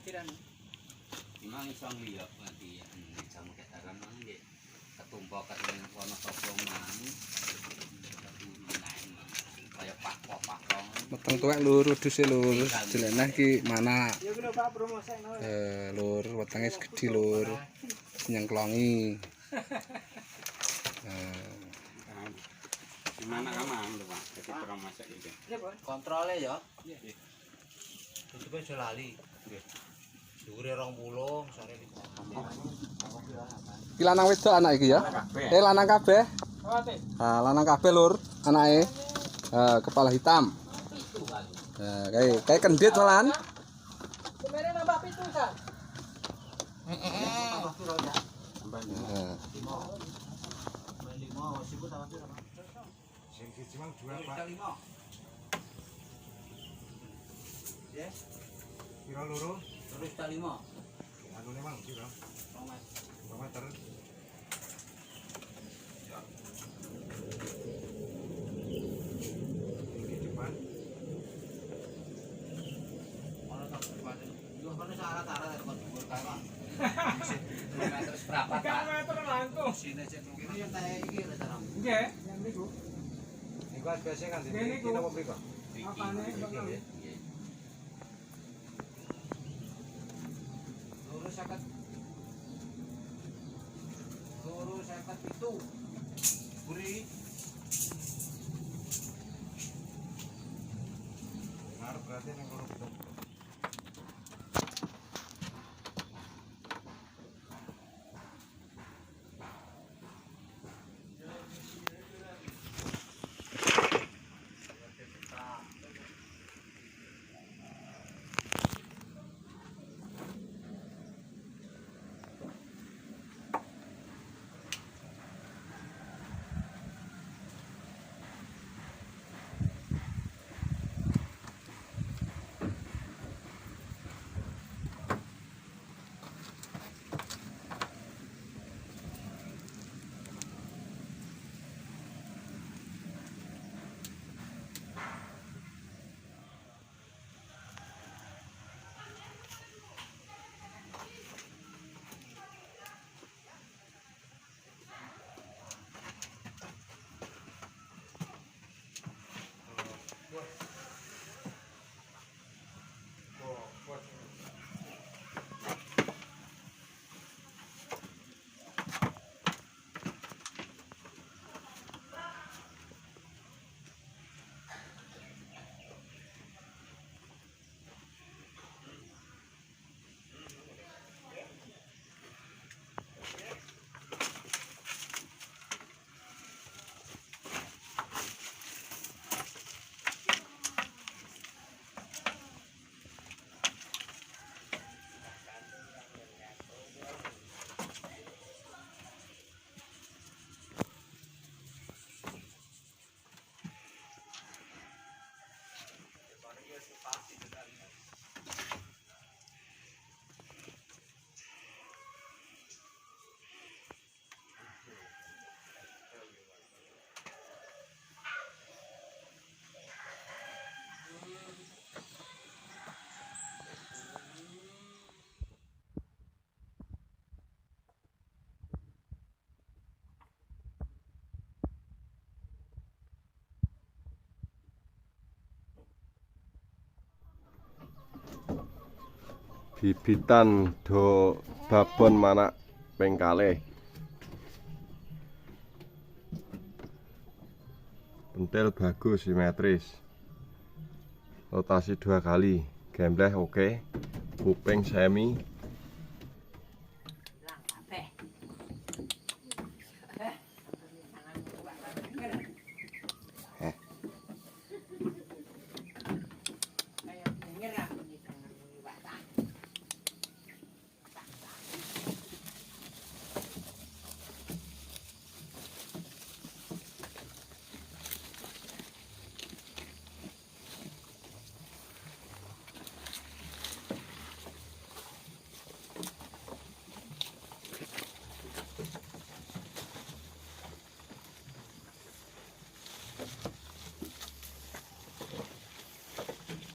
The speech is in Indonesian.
Memang iso ngliok nanti jamu ketaran mang nggih ketumpok katene ana sapa mang kaya pak-pak Meteng tuwek lur wedhuse lur. Jelenah iki mana? Ya kena Pak promosekno. Lur wetenge segede lur. Nyengklongi. Gimana kamang lho Pak dadi promosi iki. Kontrole ya. Nggih. Tutupe aja lali. Nggih. Dhuwure 20, sore 5. Iki lanang wedok anak iki ya? Lanang kabeh. Lanang kabeh lur, anake. Kepala hitam. Kayak kendit malahan. Kemere nambah 7 San. Piro loro? Terus 5. Anune mang piro? 2 meter. Ini depan. Ono tak depan. Yo kono syarat-syarat kok dhuwur kae, Pak. Meter seberapa Pak? 3 meter langkung. Sine cek mungkin yo tae iki lho cara. Nggih, yang niku. Niku biasa kan Nggih, niku. dina apa mriko? Apane bakal Loro 57. Buri. Ngarep berarti ning kono betul. Bibitan do babon manak ping kalih. Pentil bagus simetris. Rotasi 2 kali. Gembleh oke. Kuping semi.